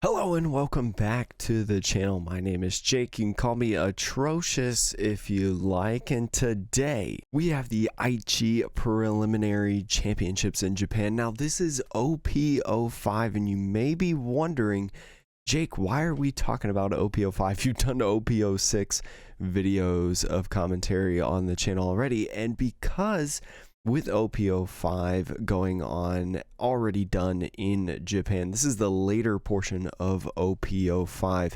Hello and welcome back to the channel. My name is Jake. You can call me Atrocious if you like. And today we have the Aichi Preliminary Championships in Japan. Now this is OP05 and you may be wondering, Jake, why are we talking about OP05? You've done OP06 videos of commentary on the channel already. And because with OP05 going on, already done in Japan, this is the later portion of OP05.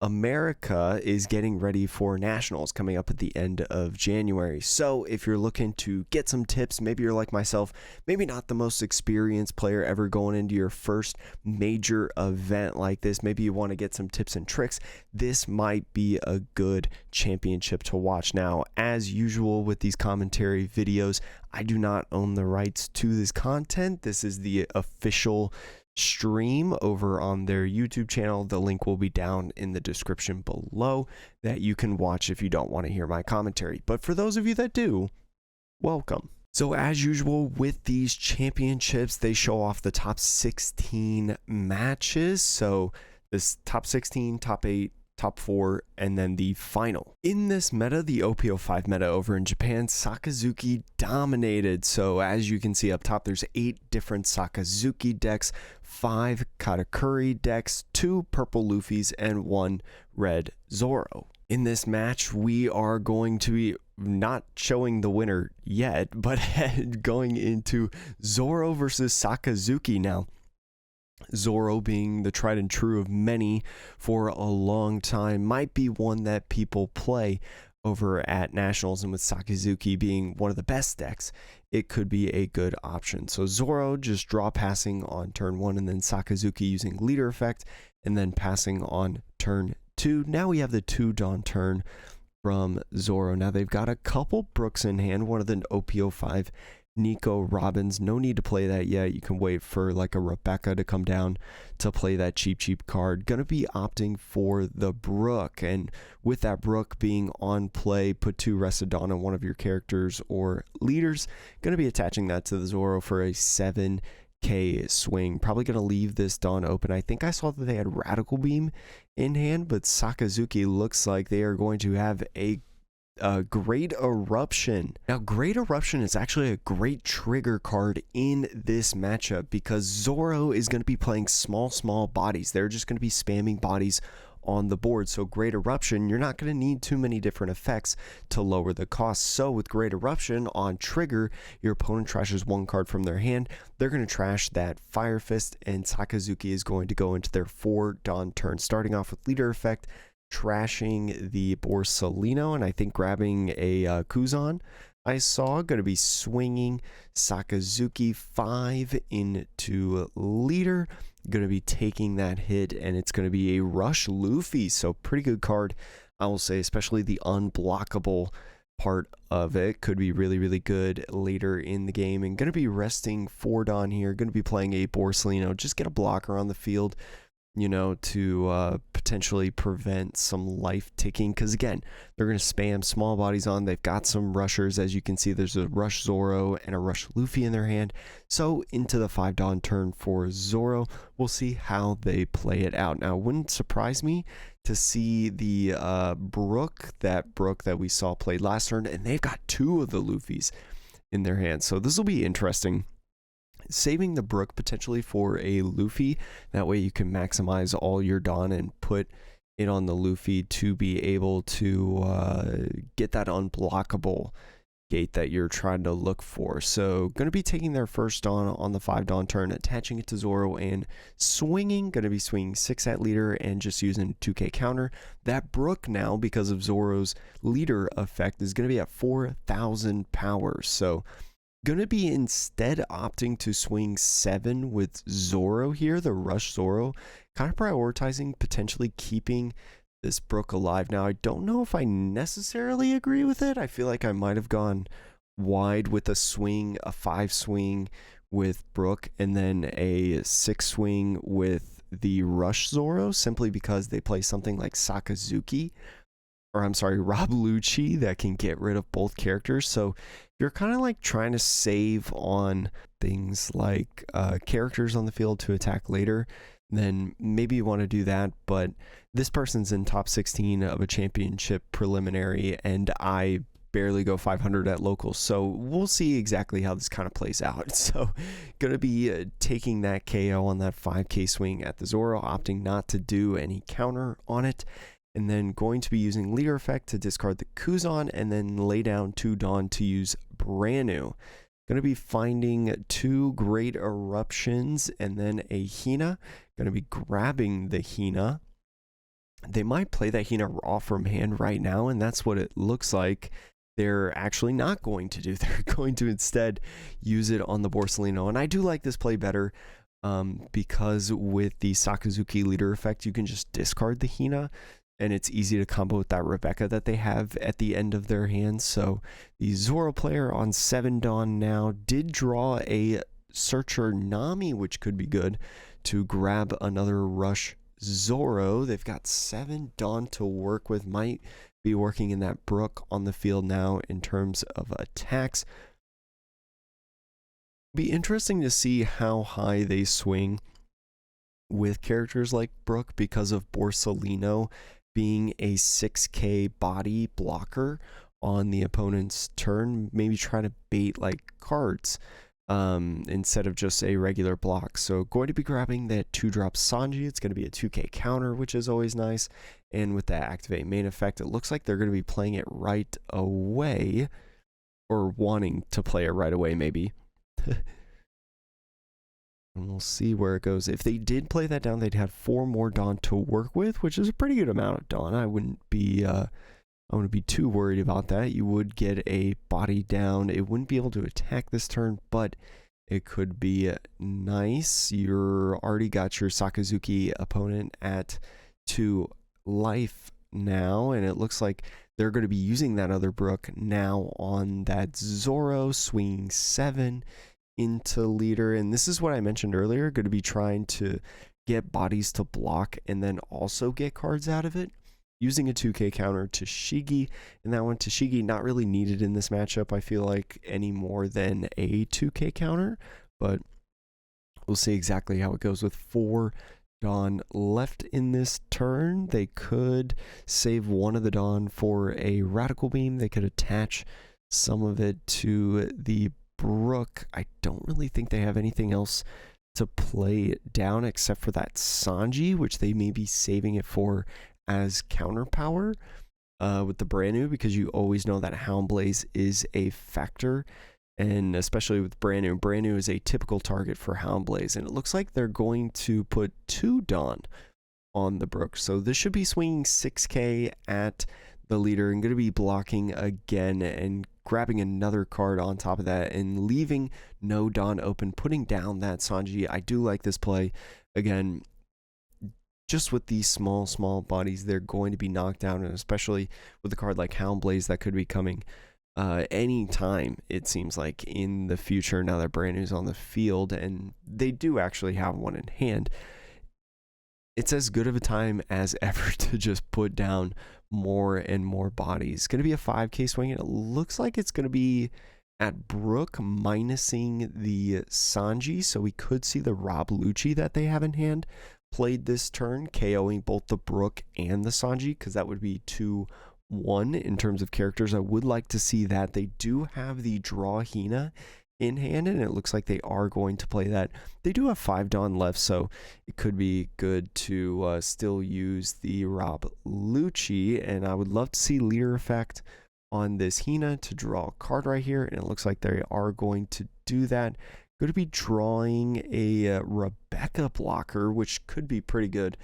America is getting ready for nationals coming up at the end of January. So if you're looking to get some tips, maybe you're like myself, maybe not the most experienced player ever going into your first major event like this, maybe you want to get some tips and tricks, this might be a good championship to watch. Now, as usual with these commentary videos, I do not own the rights to this content. This is the official stream over on their YouTube channel. The link will be down in the description below that you can watch if you don't want to hear my commentary. But for those of you that do, welcome. So as usual with these championships, they show off the top 16 matches. So this top 16, top 8, top 4, and then the final. In this meta, the OP05 meta over in Japan, Sakazuki dominated. So as you can see up top, there's 8 different Sakazuki decks, 5 Katakuri decks, 2 purple Luffys, and 1 red Zoro. In this match, we are going to be not showing the winner yet, but going into Zoro versus Sakazuki now. Zoro, being the tried and true of many for a long time, might be one that people play over at Nationals, and with Sakazuki being one of the best decks, it could be a good option. So Zoro just draw passing on turn 1, and then Sakazuki using leader effect, and then passing on turn 2. Now we have the 2 Dawn turn from Zoro. Now they've got a couple Brooks in hand, one of the OP05 Nico Robbins. No need to play that yet. You can wait for like a Rebecca to come down to play that cheap card. Gonna be opting for the Brook, and with that Brook being on play, put 2 Rested Dawn on one of your characters or leaders. Gonna be attaching that to the Zoro for a 7k swing. Probably gonna leave this Dawn open. I think I saw that they had Radical Beam in hand, but Sakazuki looks like they are going to have a Great Eruption. Now, Great Eruption is actually a great trigger card in this matchup because Zoro is going to be playing small bodies. They're just going to be spamming bodies on the board. So Great Eruption, you're not going to need too many different effects to lower the cost. So with Great Eruption on trigger, your opponent trashes 1 card from their hand. They're going to trash that Fire Fist, and Sakazuki is going to go into their 4 Dawn turn, starting off with leader effect, trashing the Borsalino, and I think grabbing a Kuzan. I saw going to be swinging Sakazuki 5 into leader, going to be taking that hit, and it's going to be a Rush Luffy. So pretty good card, I will say, especially the unblockable part of it could be really good later in the game. And going to be resting 4 Dawn here, going to be playing a Borsalino, just get a blocker on the field, you know, to potentially prevent some life ticking, because again, they're going to spam small bodies on. They've got some rushers. As you can see, there's a Rush Zoro and a Rush Luffy in their hand. So into the 5 Dawn turn for Zoro, we'll see how they play it out. Now, it wouldn't surprise me to see the Brook that we saw played last turn, and they've got 2 of the Luffys in their hands. So this will be interesting. Saving the Brook potentially for a Luffy, that way you can maximize all your Dawn and put it on the Luffy to be able to get that unblockable gate that you're trying to look for. So going to be taking their first Dawn on the 5 Dawn turn, attaching it to Zoro and swinging. Going to be swinging 6 at leader and just using 2k counter. That Brook now, because of Zoro's leader effect, is going to be at 4,000 power. So going to be instead opting to swing 7 with Zoro here, the Rush Zoro, kind of prioritizing potentially keeping this Brook alive. Now, I don't know if I necessarily agree with it. I feel like I might have gone wide with a swing, a 5 swing with Brook, and then a 6 swing with the Rush Zoro, simply because they play something like Sakazuki, or I'm sorry, Rob Lucci, that can get rid of both characters. So you're kind of like trying to save on things like characters on the field to attack later. then maybe you want to do that. But this person's in top 16 of a championship preliminary, and I barely go 500 at locals, so we'll see exactly how this kind of plays out. So gonna be taking that KO on that 5k swing at the Zoro, opting not to do any counter on it, and then going to be using leader effect to discard the Kuzan and then lay down 2 Dawn to use brand new. Going to be finding 2 Great Eruptions and then a Hina. Going to be grabbing the Hina. They might play that Hina raw from hand right now, and that's what it looks like. They're actually not going to do. They're going to instead use it on the Borsalino. And I do like this play better because with the Sakazuki leader effect, you can just discard the Hina, and it's easy to combo with that Rebecca that they have at the end of their hand. So the Zoro player on 7 Dawn now did draw a Searcher Nami, which could be good to grab another Rush Zoro. They've got 7 Dawn to work with, might be working in that Brook on the field now in terms of attacks. Be interesting to see how high they swing with characters like Brook because of Borsalino being a 6k body blocker on the opponent's turn. Maybe try to bait like cards instead of just a regular block. So going to be grabbing that 2-drop Sanji. It's going to be a 2k counter, which is always nice. And with that activate main effect, it looks like they're going to be playing it right away, or wanting to play it right away maybe. And we'll see where it goes. If they did play that down, they'd have 4 more Dawn to work with, which is a pretty good amount of Dawn. I wouldn't be too worried about that. You would get a body down. It wouldn't be able to attack this turn, but it could be nice. You're already got your Sakazuki opponent at 2 life now, and it looks like they're going to be using that other Brook now on that Zoro, swinging 7 into leader. And this is what I mentioned earlier, going to be trying to get bodies to block and then also get cards out of it, using a 2k counter to Shigi. And that one to Shigi not really needed in this matchup, I feel like, any more than a 2k counter, but we'll see exactly how it goes. With 4 Dawn left in this turn, they could save one of the Dawn for a Radical Beam. They could attach some of it to the Brook. I don't really think they have anything else to play down except for that Sanji, which they may be saving it for as counter power with the brand new, because you always know that Hound Blaze is a factor, and especially with brand new is a typical target for Hound Blaze. And it looks like they're going to put 2 Dawn on the Brook, so this should be swinging 6k at the leader and going to be blocking again and grabbing another card on top of that and leaving no Dawn open, putting down that Sanji. I do like this play. Again, just with these small bodies, they're going to be knocked down, and especially with a card like Hound Blaze that could be coming anytime, it seems like, in the future, now that brand new's on the field, and they do actually have one in hand. It's as good of a time as ever to just put down more and more bodies. It's going to be a 5k swing, and it looks like it's going to be at Brook minusing the Sanji, so we could see the Rob Lucci that they have in hand played this turn, KOing both the Brook and the Sanji, because that would be 2-1 in terms of characters. I would like to see that. They do have the Draw Hina in hand, and it looks like they are going to play that. They do have 5 Dawn left, so it could be good to still use the Rob Lucci, and I would love to see leader effect on this Hina to draw a card right here, and it looks like they are going to do that. Going to be drawing a Rebecca blocker, which could be pretty good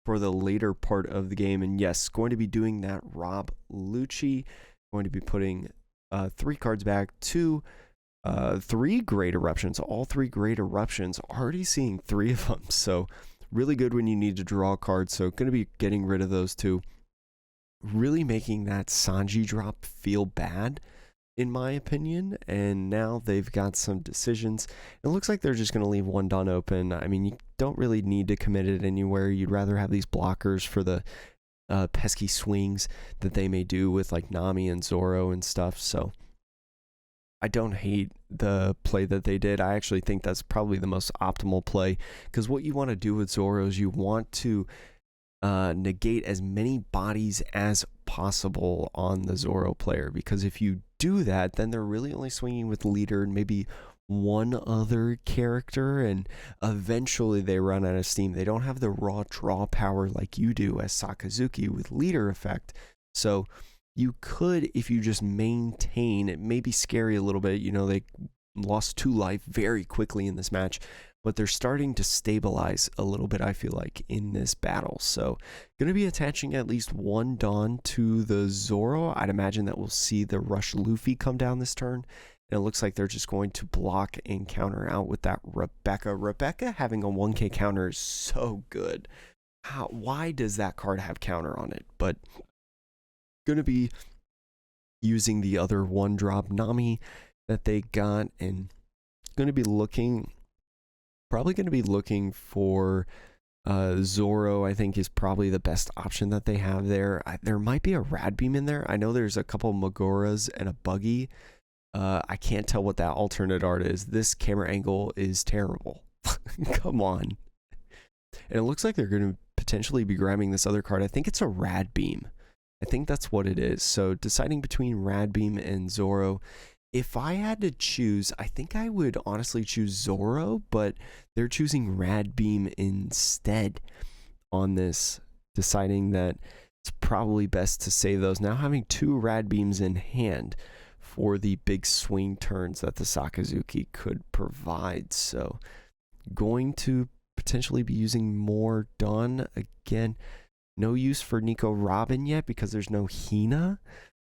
for the later part of the game. And yes, going to be doing that Rob Lucci. Going to be putting 3 cards back to 3 Great Eruptions. All 3 Great Eruptions, already seeing 3 of them. So really good when you need to draw a card. So going to be getting rid of those 2. Really making that Sanji drop feel bad, in my opinion. And now they've got some decisions. It looks like they're just going to leave 1 Dawn open. I mean, you don't really need to commit it anywhere. You'd rather have these blockers for the pesky swings that they may do with like Nami and Zoro and stuff. So I don't hate the play that they did. I actually think that's probably the most optimal play, because what you want to do with Zoro is you want to negate as many bodies as possible on the Zoro player, because if you do that, then they're really only swinging with leader and maybe one other character, and eventually they run out of steam. They don't have the raw draw power like you do as Sakazuki with leader effect. So you could, if you just maintain, it may be scary a little bit. You know, they lost 2 life very quickly in this match, but they're starting to stabilize a little bit, I feel like, in this battle. So going to be attaching at least 1 Dawn to the Zoro. I'd imagine that we'll see the Rush Luffy come down this turn. And it looks like they're just going to block and counter out with that Rebecca. Rebecca having a 1K counter is so good. Why does that card have counter on it? But going to be using the other 1-drop Nami that they got, and going to be looking, probably going to be looking for Zoro. I think is probably the best option that they have there. There might be a Rad Beam in there. I know there's a couple Magoras and a Buggy. I can't tell what that alternate art is. This camera angle is terrible. Come on. And it looks like they're going to potentially be grabbing this other card. I think it's a Rad Beam. I think that's what it is. So deciding between Rad Beam and Zoro. If I had to choose, I think I would honestly choose Zoro, but they're choosing Rad Beam instead on this, deciding that it's probably best to save those. Now having 2 Rad Beams in hand for the big swing turns that the Sakazuki could provide. So going to potentially be using more Dawn. Again, no use for Nico Robin yet because there's no Hina,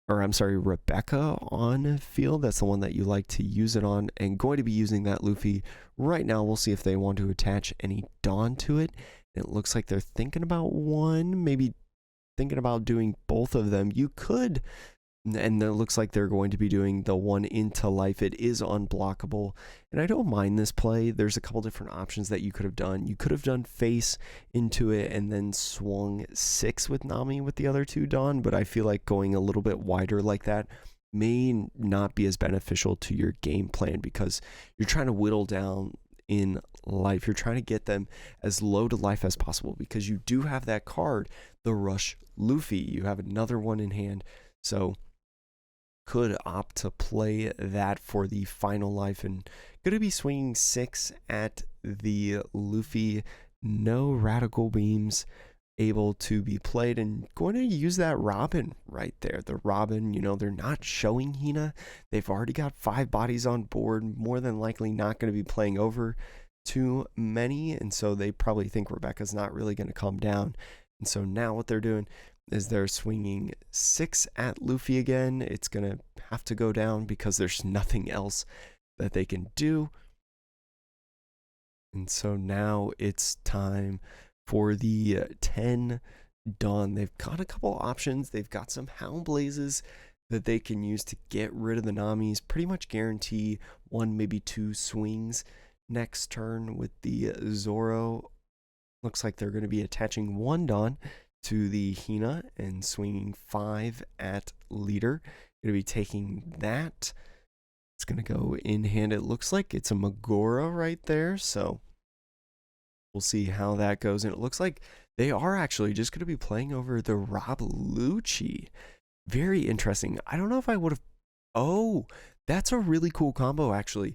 or I'm sorry, Rebecca on field. That's the one that you like to use it on, and going to be using that Luffy right now. We'll see if they want to attach any Dawn to it. It looks like they're thinking about one, maybe thinking about doing both of them. You could, and it looks like they're going to be doing the one into life. It is unblockable, and I don't mind this play. There's a couple different options that you could have done. You could have done face into it and then swung 6 with Nami with the other 2 Dawn, but I feel like going a little bit wider like that may not be as beneficial to your game plan, because you're trying to whittle down in life. You're trying to get them as low to life as possible, because you do have that card, the Rush Luffy. You have another one in hand, so could opt to play that for the final life, and going to be swinging 6 at the Luffy. No radical beams able to be played, and going to use that Robin right there. The Robin, you know, they're not showing Hina. They've already got 5 bodies on board, more than likely not going to be playing over too many, and so they probably think Rebecca's not really going to come down. And so now what they're doing is they're swinging 6 at Luffy again. It's going to have to go down because there's nothing else that they can do. And so now it's time for the 10 Dawn. They've got a couple options. They've got some Hound Blazes that they can use to get rid of the Namis. Pretty much guarantee 1, maybe 2 swings next turn with the Zoro. Looks like they're going to be attaching 1 Dawn to the Hina and swinging 5 at leader. Going to be taking that. It's going to go in hand. It looks like it's a Magora right there, so we'll see how that goes. And it looks like they are actually just going to be playing over the Rob Lucci. Very interesting. I don't know if I would have... Oh, that's a really cool combo, actually.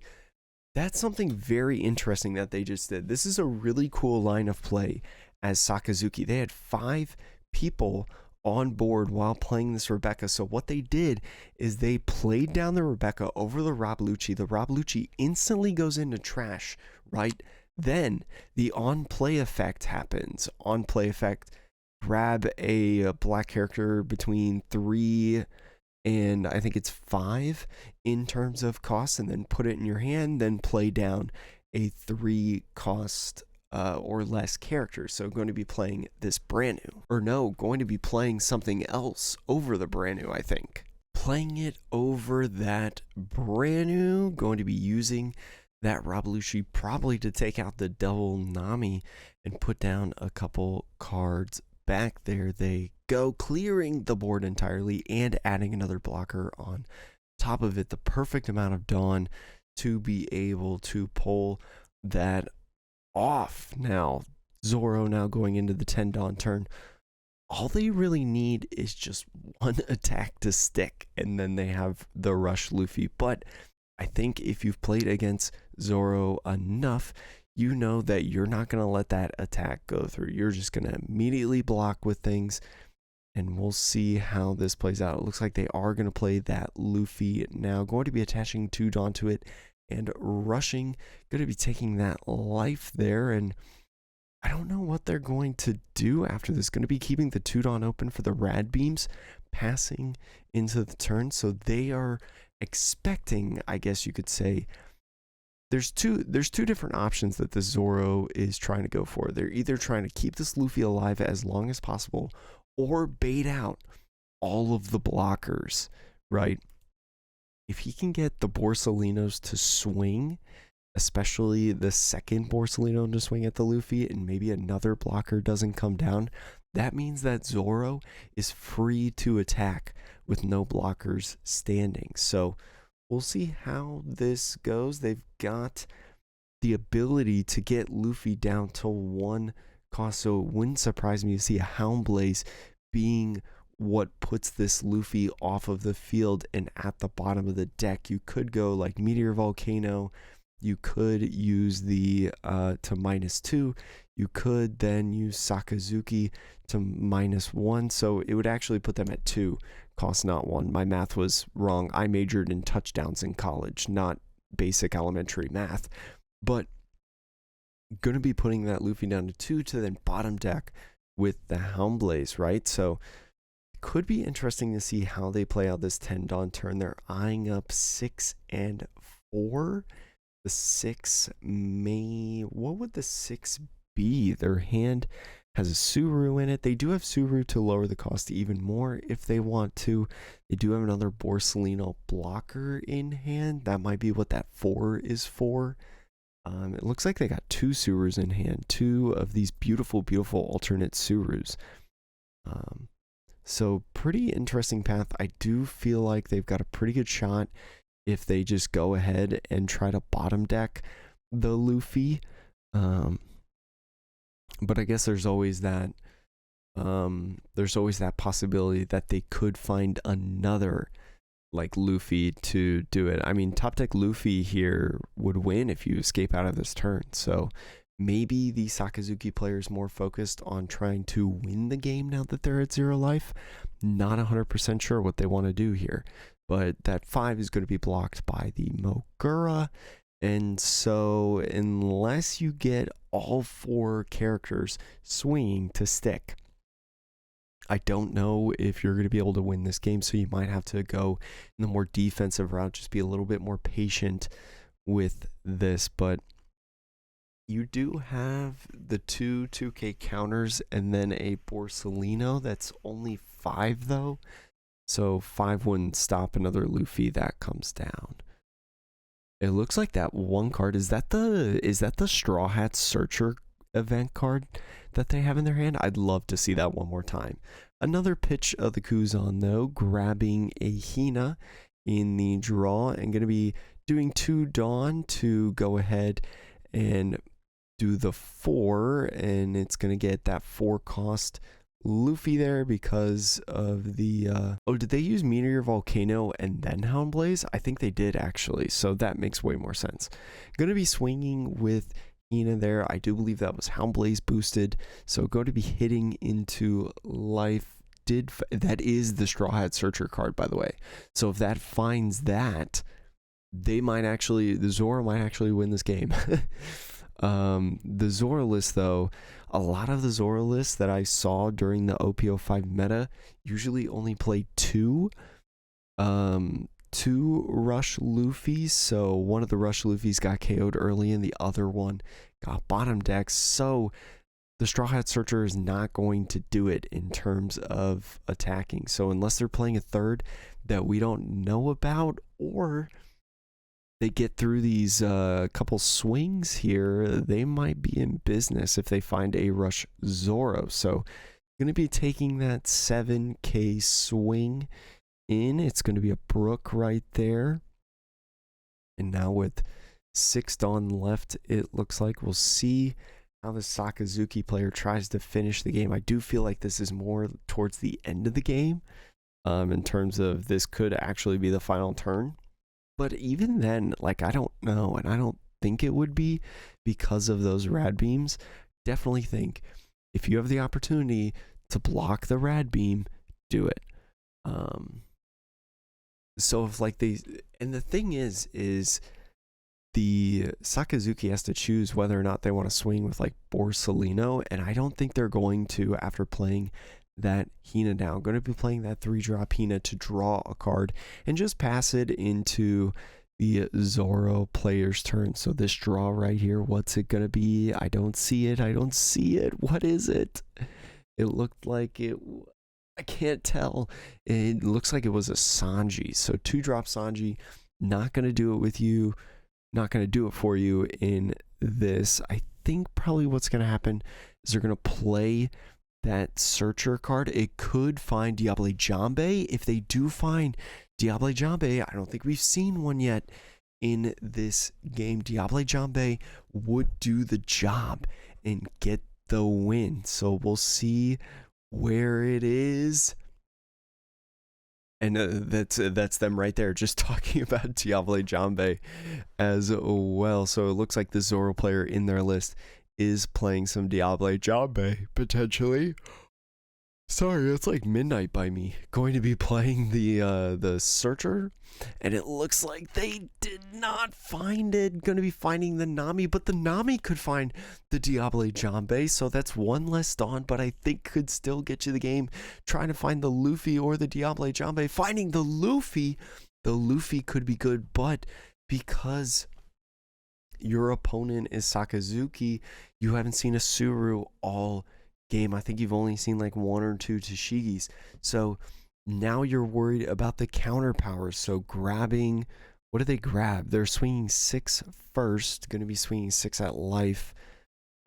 That's something very interesting that they just did. This is a really cool line of play as Sakazuki. They had 5 people on board while playing this Rebecca. So what they did is they played down the Rebecca over the Rob Lucci. The Rob Lucci instantly goes into trash, right? Then the on-play effect happens. On-play effect, grab a black character between 3 and I think it's 5 in terms of cost, and then put it in your hand, then play down a 3 cost or less character. So going to be playing this brand new, or no, going to be playing something else over the brand new, I think. Playing it over that brand new, going to be using that Rob Lucci probably to take out the double Nami and put down a couple cards back. There they go, clearing the board entirely and adding another blocker on top of it, the perfect amount of Dawn to be able to pull that off. Now, Zoro now going into the 10 Dawn turn, all they really need is just one attack to stick, and then they have the Rush Luffy. But I think if you've played against Zoro enough, you know that you're not going to let that attack go through. You're just going to immediately block with things, and we'll see how this plays out. It looks like they are going to play that Luffy now, going to be attaching 2 Dawn to it and rushing, going to be taking that life there, and I don't know what they're going to do after this. Going to be keeping the 2 Dawn open for the rad beams passing into the turn, so they are expecting, I guess you could say, there's two different options that the Zoro is trying to go for. They're either trying to keep this Luffy alive as long as possible or bait out all of the blockers, right? If he can get the Borsalinos to swing, especially the second Borsalino to swing at the Luffy, and maybe another blocker doesn't come down, that means that Zoro is free to attack with no blockers standing. So we'll see how this goes. They've got the ability to get Luffy down to 1 cost, so it wouldn't surprise me to see a Hound Blaze being what puts this Luffy off of the field and at the bottom of the deck. You could go like Meteor Volcano, you could use the to -2, you could then use Sakazuki to -1, so it would actually put them at 2 cost, not 1. My math was wrong. I majored in touchdowns in college, not basic elementary math, but going to be putting that Luffy down to 2 to then bottom deck with the Hound Blaze, right? So it could be interesting to see how they play out this 10 Dawn turn. They're eyeing up 6 and 4. The 6 may, what would the 6 be? Their hand has a Suru in it. They do have Suru to lower the cost even more if they want to. They do have another Borsalino blocker in hand. That might be what that 4 is for. It looks like they got 2 Surus in hand, 2 of these beautiful, beautiful alternate Surus. So pretty interesting path. I do feel like they've got a pretty good shot if they just go ahead and try to bottom deck the Luffy. But I guess there's always that possibility that they could find another like Luffy to do it. I mean, top deck Luffy here would win if you escape out of this turn. So maybe the Sakazuki player is more focused on trying to win the game now that they're at 0 life. Not 100% sure what they want to do here. But that 5 is going to be blocked by the Mogura. And so unless you get all 4 characters swinging to stick, I don't know if you're going to be able to win this game. So you might have to go in the more defensive route, just be a little bit more patient with this. But you do have the 2 2K counters and then a Borsalino. That's only 5 though. So 5 wouldn't stop another Luffy that comes down. It looks like that 1 card, is that the Straw Hat Searcher event card that they have in their hand? I'd love to see that one more time. Another pitch of the Kuzan though, grabbing a Hina in the draw and going to be doing 2 Dawn to go ahead and do the 4, and it's going to get that 4 cost Luffy there because of the did they use Meteor Volcano and then Hound Blaze? I think they did actually, so that makes way more sense. Going to be swinging with Hina there. I do believe that was Hound Blaze boosted, so going to be hitting into life. That is the Straw Hat Searcher card, by the way. So if that finds that, the Zoro might actually win this game. The Zoro list though, a lot of the Zoro lists that I saw during the OP05 meta usually only play 2 Rush Luffys. So one of the Rush Luffys got KO'd early and the other one got bottom decks. So the Straw Hat Searcher is not going to do it in terms of attacking. So unless they're playing a 3rd that we don't know about, or they get through these couple swings here, they might be in business if they find a Rush Zoro. So going to be taking that 7K swing in. It's going to be a Brook right there. And now with 6 Dawn left, it looks like we'll see how the Sakazuki player tries to finish the game. I do feel like this is more towards the end of the game in terms of this could actually be the final turn. But even then, like, I don't know, and I don't think it would be because of those rad beams. Definitely think if you have the opportunity to block the rad beam, do it. So if like and the thing is the Sakazuki has to choose whether or not they want to swing with like Borsalino, and I don't think they're going to after playing that Hina down. Going to be playing that 3-drop Hina to draw a card and just pass it into the Zoro player's turn. So this draw right here, what's it going to be? I don't see it. I don't see it. What is it? It looked like it... I can't tell. It looks like it was a Sanji. So 2-drop Sanji, not going to do it with you. Not going to do it for you in this. I think probably what's going to happen is they're going to play that Searcher card. It could find Diable Jambe. If they do find Diable Jambe, I don't think we've seen one yet in this game. Diable Jambe would do the job and get the win. So we'll see where it is. And that's them right there, just talking about Diable Jambe as well. So it looks like the Zoro player in their list is playing some Diable Jambe, potentially. Sorry, it's like midnight by me. Going to be playing the Searcher, and it looks like they did not find it. Going to be finding the Nami, but the Nami could find the Diable Jambe, so that's one less Dawn, but I think could still get you the game. Trying to find the Luffy or the Diable Jambe. Finding the Luffy could be good, but because your opponent is Sakazuki, you haven't seen a Suru all game. I think you've only seen like 1 or 2 Tashigis. So now you're worried about the counter powers. So grabbing, what do they grab? They're swinging 6 first, going to be swinging 6 at life.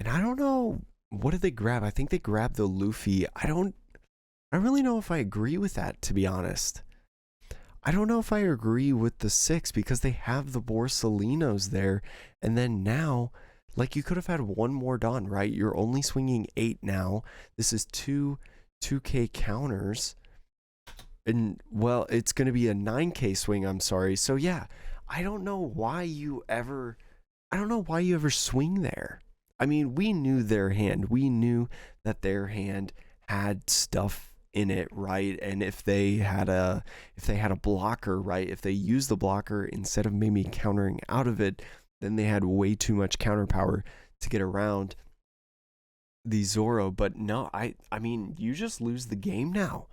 And I don't know, what did they grab? I think they grabbed the Luffy. I don't really know if I agree with that, to be honest. I don't know if I agree with the 6 because they have the Borsalinos there. And then now, like, you could have had 1 more Dawn, right? You're only swinging 8 now. This is 2K counters. And, well, it's going to be a 9K swing, I'm sorry. So, yeah, I don't know why you ever swing there. I mean, we knew their hand. We knew that their hand had stuff in it, right? And if they had a blocker, right? If they used the blocker instead of maybe countering out of it, then they had way too much counter power to get around the Zoro. But no, I mean, you just lose the game now.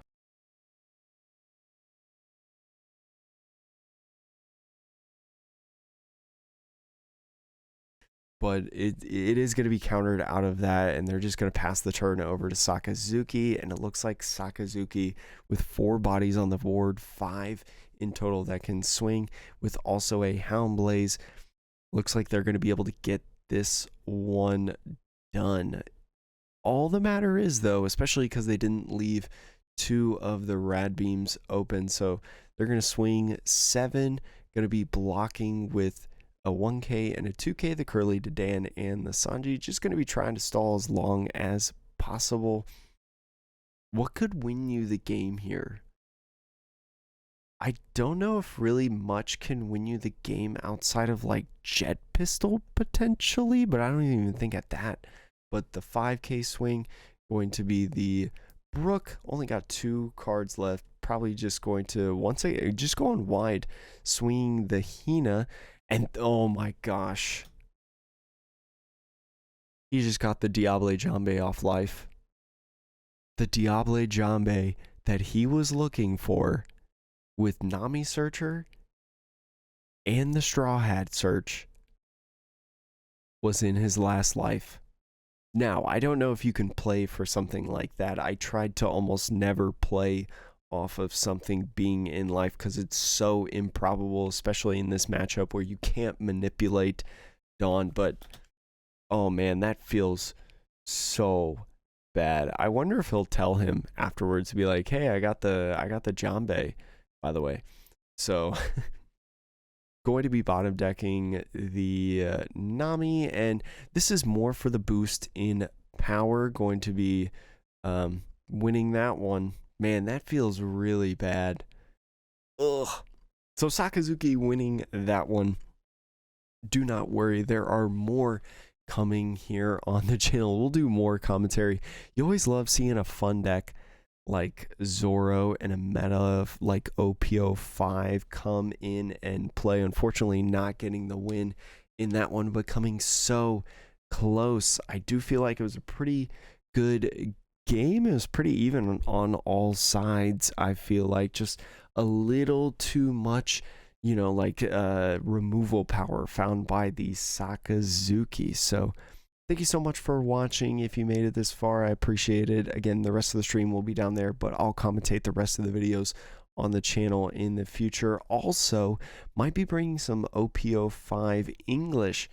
But it is going to be countered out of that, and they're just going to pass the turn over to Sakazuki, and it looks like Sakazuki with 4 bodies on the board, 5 in total that can swing, with also a Hound Blaze. Looks like they're going to be able to get this one done. All the matter is, though, especially because they didn't leave 2 of the rad beams open, so they're going to swing 7, going to be blocking with a 1K and a 2K, the Curly, Dadan, and the Sanji. Just going to be trying to stall as long as possible. What could win you the game here? I don't know if really much can win you the game outside of like Jet Pistol potentially, but I don't even think at that. But the 5K swing going to be the Brook. Only got 2 cards left. Probably just going to just going wide, swinging the Hina. And oh my gosh, he just got the Diable Jambe off life. The Diable Jambe that he was looking for with Nami Searcher and the Straw Hat Search was in his last life. Now, I don't know if you can play for something like that. I tried to almost never play off of something being in life because it's so improbable, especially in this matchup where you can't manipulate Dawn. But oh man, that feels so bad. I wonder if he'll tell him afterwards to be like, hey, I got the Jambe. by the way. So going to be bottom decking the Nami, and this is more for the boost in power. Going to be winning that one. Man, that feels really bad. Ugh. So Sakazuki winning that one. Do not worry, there are more coming here on the channel. We'll do more commentary. You always love seeing a fun deck like Zoro and a meta like OP05 come in and play. Unfortunately, not getting the win in that one, but coming so close. I do feel like it was a pretty good game. It was pretty even on all sides. I feel like just a little too much, you know, like removal power found by the Sakazuki. So thank you so much for watching. If you made it this far, I appreciate it. Again, the rest of the stream will be down there, but I'll commentate the rest of the videos on the channel in the future. Also, might be bringing some OP05 English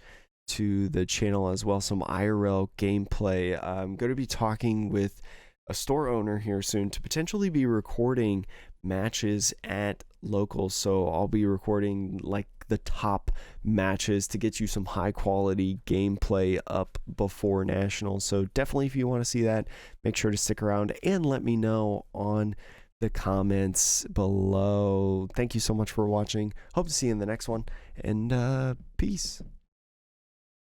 to the channel as well, some IRL gameplay. I'm going to be talking with a store owner here soon to potentially be recording matches at locals. So I'll be recording like the top matches to get you some high quality gameplay up before nationals. So definitely, if you want to see that, make sure to stick around and let me know on the comments below. Thank you so much for watching. Hope to see you in the next one, and peace.